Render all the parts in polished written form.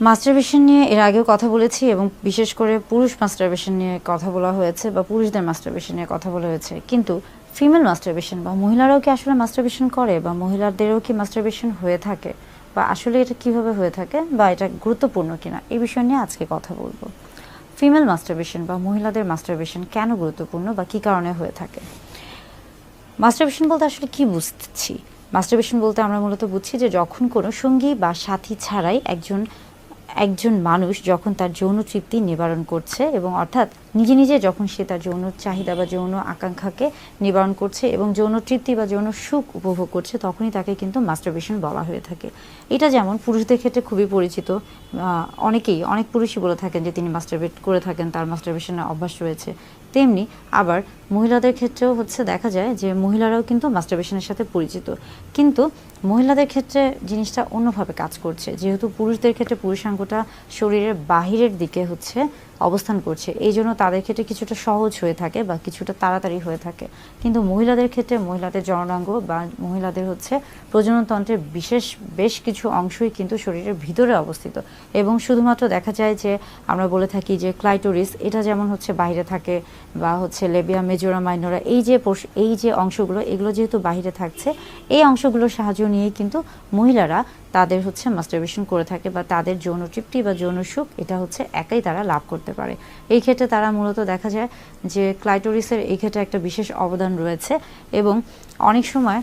Masturbation নিয়ে এর আগেও কথা বলেছি এবং বিশেষ করে পুরুষ মাস্টারবেশন নিয়ে কথা বলা হয়েছে বা পুরুষদের মাস্টারবেশন নিয়ে কথা বলা হয়েছে, কিন্তু ফিমেল মাস্টারবেশন বা মহিলারাও কি আসলে মাস্টারবেশন করে বা মহিলাদেরও কি মাস্টারবেশন হয়ে থাকে বা আসলে এটা কিভাবে হয়ে থাকে বা এটা গুরুত্বপূর্ণ কিনা এই বিষয় নিয়ে আজকে কথা বলবো। ফিমেল মাস্টারবেশন বা মহিলাদের মাস্টারবেশন কেন গুরুত্বপূর্ণ বা কী কারণে হয়ে থাকে। মাস্টারবেশন বলতে আসলে কি বুঝছি? মাস্টারবেশন বলতে আমরা মূলত বুঝছি যে যখন কোনো সঙ্গী বা সাথী ছাড়াই একজন মানুষ যখন তার যৌন তৃপ্তি নিবারণ করছে এবং অর্থাৎ নিজে নিজে যখন সে তার যৌন চাহিদা বা যৌন আকাঙ্ক্ষাকে নিবারণ করছে এবং যৌন তৃপ্তি বা যৌন সুখ উপভোগ করছে, তখনই তাকে কিন্তু মাস্টারবেশন বলা হয়ে থাকে। এটা যেমন পুরুষদের ক্ষেত্রে খুবই পরিচিত, অনেক পুরুষই বলে থাকেন যে তিনি মাস্টারবেট করে থাকেন, তার মাস্টারবেশনের অভ্যাস রয়েছে। তেমনি আবার মহিলাদের ক্ষেত্রেও দেখা যায় যে মহিলারাও কিন্তু মাস্টারবেশনের সাথে পরিচিত, কিন্তু মহিলাদের ক্ষেত্রে জিনিসটা অন্যভাবে কাজ করছে। যেহেতু পুরুষদের ক্ষেত্রে পুরুষাঙ্গটা শরীরের বাহিরের দিকে অবস্থান করছে, এই জন্য তাদের ক্ষেত্রে কিছুটা সহজ হয়ে থাকে বা কিছুটা তাড়াতাড়ি হয়ে থাকে, কিন্তু মহিলাদের ক্ষেত্রে মহিলাদের জননাঙ্গ বা মহিলাদের প্রজননতন্ত্রের বেশ কিছু অংশই কিন্তু শরীরের ভিতরে অবস্থিত এবং শুধুমাত্র দেখা যায় যে আমরা বলে থাকি যে ক্লাইটোরিস এটা যেমন বাইরে থাকে বা লেবিয়া মেজোরা মাইনরা, এই যে অংশগুলো এগুলো যেহেতু বাহিরে থাকছে, এই অংশগুলোর সাহায্য নিয়েই কিন্তু মহিলারা তাদের মাস্টারবেশন করে থাকে বা তাদের যৌন তৃপ্তি বা যৌন সুখ এটা একাই তারা লাভ করতে পারে। এই ক্ষেত্রে তারা মূলত দেখা যায় যে ক্লাইটোরিসের এই ক্ষেত্রে একটা বিশেষ অবদান রয়েছে এবং অনেক সময়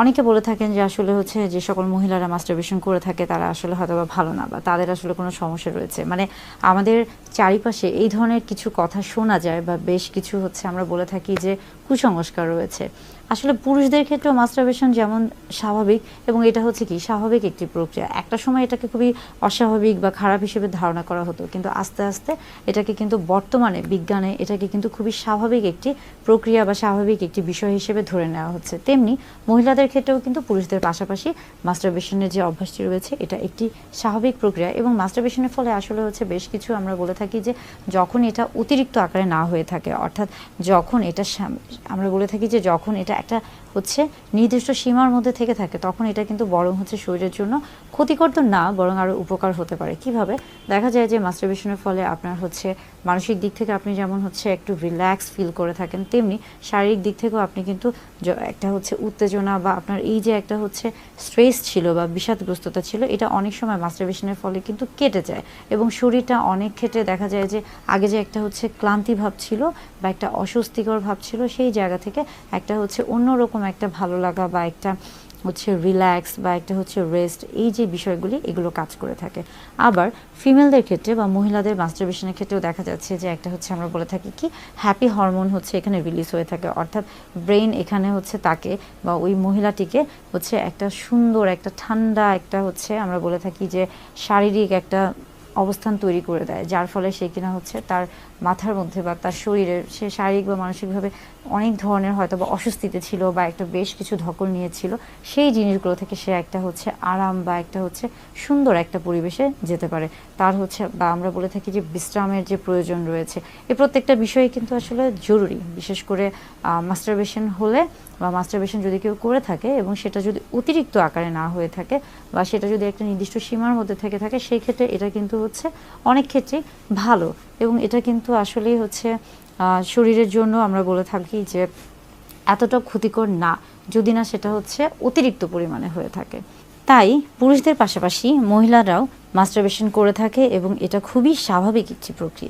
অনেকে বলে থাকেন যে আসলে যে সকল মহিলারা মাস্টারবেশন করে থাকে তারা আসলে হয়তো বা ভালো না বা তাদের আসলে কোনো সমস্যা রয়েছে। মানে আমাদের চারিপাশে এই ধরনের কিছু কথা শোনা যায় বা বেশ কিছু আমরা বলে থাকি যে কুসংস্কার রয়েছে। আসলে পুরুষদের ক্ষেত্রেও মাস্টারবেশন যেমন স্বাভাবিক এবং এটা কি স্বাভাবিক একটি প্রক্রিয়া। একটা সময় এটাকে খুবই অস্বাভাবিক বা খারাপ হিসেবে ধারণা করা হতো, কিন্তু আস্তে আস্তে এটাকে কিন্তু বর্তমানে বিজ্ঞানে এটাকে কিন্তু খুবই স্বাভাবিক একটি প্রক্রিয়া বা স্বাভাবিক একটি বিষয় হিসেবে ধরে নেওয়া হচ্ছে। তেমনি মহিলাদের ক্ষেত্রেও কিন্তু পুরুষদের পাশাপাশি মাস্টারবেশনের যে অভ্যাসটি রয়েছে এটা একটি স্বাভাবিক প্রক্রিয়া এবং মাস্টারবেশনের ফলে আসলে বেশ কিছু আমরা বলে থাকি যে যখন এটা অতিরিক্ত আকারে না হয়ে থাকে, অর্থাৎ যখন এটা আমরা বলে থাকি যে যখন এটা একটা নির্দিষ্ট সীমার মধ্যে থেকে থাকে, তখন এটা কিন্তু বরং শরীরের জন্য ক্ষতিকর তো না, বরং আরও উপকার হতে পারে। কিভাবে? দেখা যায় যে মাস্টারবেশনের ফলে আপনার মানসিক দিক থেকে আপনি যেমন একটু রিল্যাক্স ফিল করে থাকেন, তেমনি শারীরিক দিক থেকেও আপনি কিন্তু একটা উত্তেজনা বা আপনার এই যে একটা স্ট্রেস ছিল বা বিষাদগ্রস্ততা ছিল, এটা অনেক সময় মাস্টারবেশনের ফলে কিন্তু কেটে যায় এবং শরীরটা অনেক ক্ষেত্রে দেখা যায় যে আগে যে একটা ক্লান্তি ভাব ছিল বা একটা অস্বস্তিকর ভাব ছিল, সেই জায়গা থেকে একটা অন্যরকম একটা ভালো লাগা বা একটা রিল্যাক্স বা একটা রেস্ট, এই যে বিষয়গুলি এগুলো কাজ করে থাকে। আবার ফিমেলদের ক্ষেত্রে বা মহিলাদের মাস্টারবেশনের ক্ষেত্রেও দেখা যাচ্ছে যে একটা আমরা বলে থাকি কি হ্যাপি হরমোন এখানে রিলিজ হয়ে থাকে, অর্থাৎ ব্রেন এখানে তাকে বা ওই মহিলাটিকে একটা সুন্দর একটা ঠান্ডা একটা আমরা বলে থাকি যে শারীরিক একটা অবস্থান তৈরি করে দেয়, যার ফলে সে কিনা তার মাথার মধ্যে বা তার শরীরে সে শারীরিক বা মানসিকভাবে অনেক ধরনের হয়তো বা অস্বস্তিতে ছিল বা একটা বেশ কিছু ধকল নিয়েছিল, সেই জিনিসগুলো থেকে সে একটা আরাম বা একটা সুন্দর একটা পরিবেশে যেতে পারে। তার বা আমরা বলে থাকি যে বিশ্রামের যে প্রয়োজন রয়েছে, এই প্রত্যেকটা বিষয়ে কিন্তু আসলে জরুরি। বিশেষ করে মাস্টারবেশন হলে বা মাস্টারবেশন যদি কেউ করে থাকে এবং সেটা যদি অতিরিক্ত আকারে না হয়ে থাকে বা সেটা যদি একটা নির্দিষ্ট সীমার মধ্যে থেকে থাকে, সেই ক্ষেত্রে এটা কিন্তু অনেক ক্ষেত্রেই ভালো এবং এটা কিন্তু আসলেই শরীরের জন্য আমরা বলে থাকি যে এতটা ক্ষতিকর না, যদি না সেটা অতিরিক্ত পরিমাণে হয়ে থাকে। তাই পুরুষদের পাশাপাশি মহিলারাও মাস্টারবেশন করে থাকে এবং এটা খুবই স্বাভাবিক একটি প্রক্রিয়া।